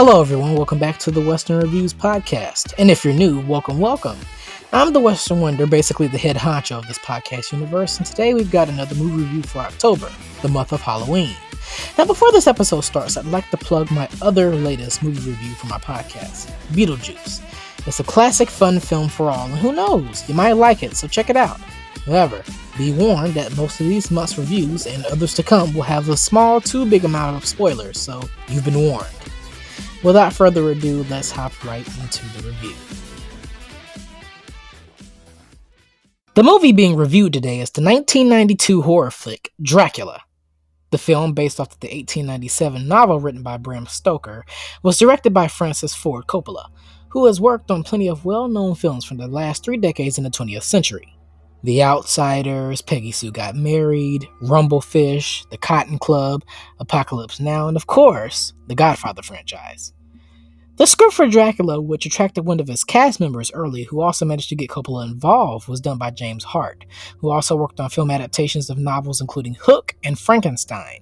Hello everyone, welcome back to the Western Reviews podcast. And if you're new, welcome. I'm the Western Wonder, basically the head honcho of this podcast universe, and today we've got another movie review for October, the month of Halloween. Now before this episode starts, I'd like to plug my other latest movie review for my podcast, Beetlejuice. It's a classic fun film for all, and who knows, you might like it, so check it out. However, be warned that most of these month's reviews and others to come will have a small, too big amount of spoilers, so you've been warned. Without further ado, let's hop right into the review. The movie being reviewed today is the 1992 horror flick, Dracula. The film, based off of the 1897 novel written by Bram Stoker, was directed by Francis Ford Coppola, who has worked on plenty of well-known films from the last 3 decades in the 20th century. The Outsiders, Peggy Sue Got Married, Rumblefish, The Cotton Club, Apocalypse Now, and of course, the Godfather franchise. The script for Dracula, which attracted one of his cast members early who also managed to get Coppola involved, was done by James Hart, who also worked on film adaptations of novels including Hook and Frankenstein.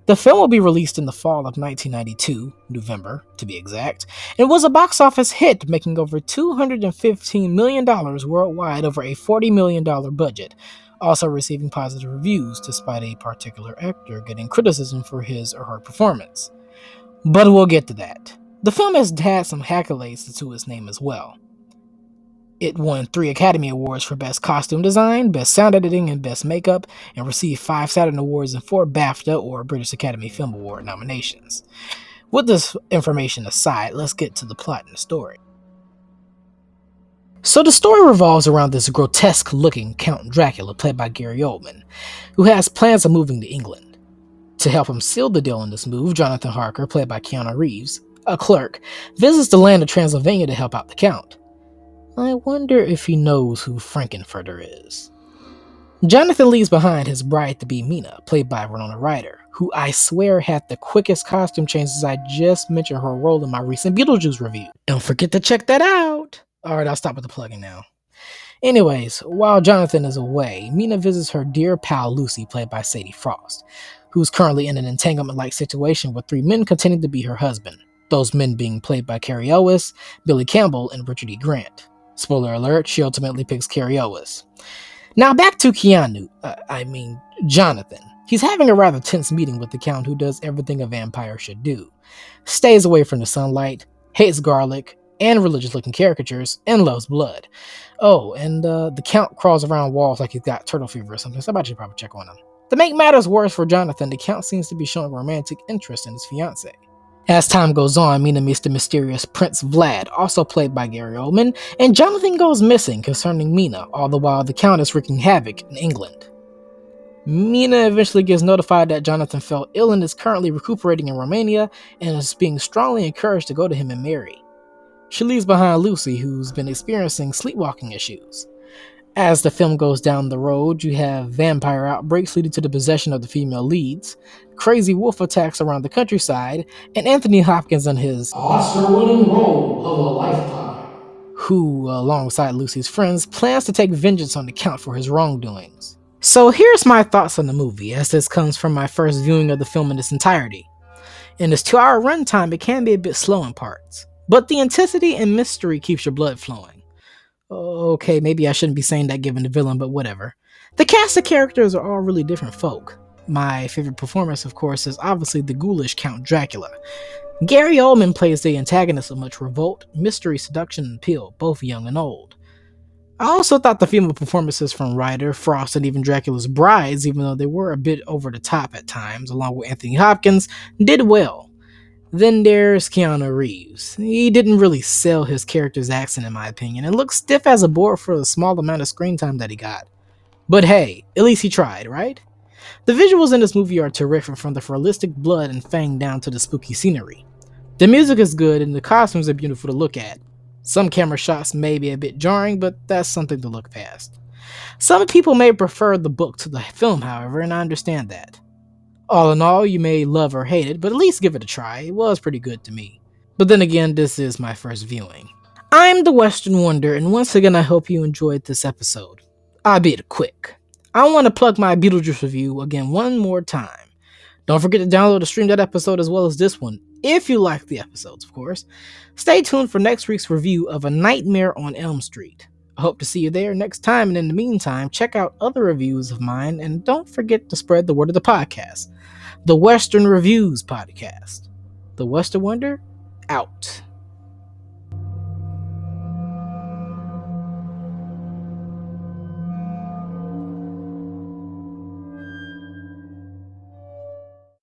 The film will be released in the fall of 1992, November to be exact, and was a box office hit, making over $215 million worldwide over a $40 million budget, also receiving positive reviews despite a particular actor getting criticism for his or her performance. But we'll get to that. The film has had some accolades to its name as well. It won 3 Academy Awards for Best Costume Design, Best Sound Editing, and Best Makeup, and received 5 Saturn Awards and 4 BAFTA or British Academy Film Award nominations. With this information aside, let's get to the plot and the story. So the story revolves around this grotesque-looking Count Dracula, played by Gary Oldman, who has plans of moving to England. To help him seal the deal in this move, Jonathan Harker, played by Keanu Reeves, a clerk, visits the land of Transylvania to help out the Count. I wonder if he knows who Frankenfurter is. Jonathan leaves behind his bride-to-be Mina, played by Winona Ryder, who I swear had the quickest costume changes. I just mentioned her role in my recent Beetlejuice review. Don't forget to check that out! Alright, I'll stop with the plugging now. Anyways, while Jonathan is away, Mina visits her dear pal Lucy, played by Sadie Frost, who's currently in an entanglement-like situation with 3 men contending to be her husband. Those men being played by Cary Elwes, Billy Campbell, and Richard E. Grant. Spoiler alert, she ultimately picks Cary Elwes. Now back to Jonathan. He's having a rather tense meeting with the Count, who does everything a vampire should do. Stays away from the sunlight, hates garlic and religious-looking caricatures, and loves blood. Oh, and the Count crawls around walls like he's got turtle fever or something, so I should probably check on him. To make matters worse for Jonathan, the Count seems to be showing romantic interest in his fiancée. As time goes on, Mina meets the mysterious Prince Vlad, also played by Gary Oldman, and Jonathan goes missing concerning Mina, all the while the Count is wreaking havoc in England. Mina eventually gets notified that Jonathan fell ill and is currently recuperating in Romania, and is being strongly encouraged to go to him and marry. She leaves behind Lucy, who's been experiencing sleepwalking issues. As the film goes down the road, you have vampire outbreaks leading to the possession of the female leads, crazy wolf attacks around the countryside, and Anthony Hopkins in his Oscar-winning role of a lifetime, who, alongside Lucy's friends, plans to take vengeance on the Count for his wrongdoings. So here's my thoughts on the movie, as this comes from my first viewing of the film in its entirety. In its 2-hour runtime, it can be a bit slow in parts, but the intensity and mystery keeps your blood flowing. Okay, maybe I shouldn't be saying that given the villain, but whatever. The cast of characters are all really different folk. My favorite performance, of course, is obviously the ghoulish Count Dracula. Gary Oldman plays the antagonist of much revolt, mystery, seduction, and appeal, both young and old. I also thought the female performances from Ryder, Frost, and even Dracula's brides, even though they were a bit over the top at times, along with Anthony Hopkins, did well. Then there's Keanu Reeves. He didn't really sell his character's accent in my opinion, and looked stiff as a board for the small amount of screen time that he got. But hey, at least he tried, right? The visuals in this movie are terrific, from the realistic blood and fang down to the spooky scenery. The music is good and the costumes are beautiful to look at. Some camera shots may be a bit jarring, but that's something to look past. Some people may prefer the book to the film, however, and I understand that. All in all, you may love or hate it, but at least give it a try. It was pretty good to me. But then again, this is my first viewing. I'm the Western Wonder, and once again I hope you enjoyed this episode. I'll be quick. I want to plug my Beetlejuice review again one more time. Don't forget to download and stream that episode as well as this one If you like the episodes, of course, stay tuned for next week's review of A Nightmare on Elm Street. I hope to see you there next time, and in the meantime, check out other reviews of mine, and don't forget to spread the word of the podcast, the Western Reviews Podcast. The Western Wonder, out.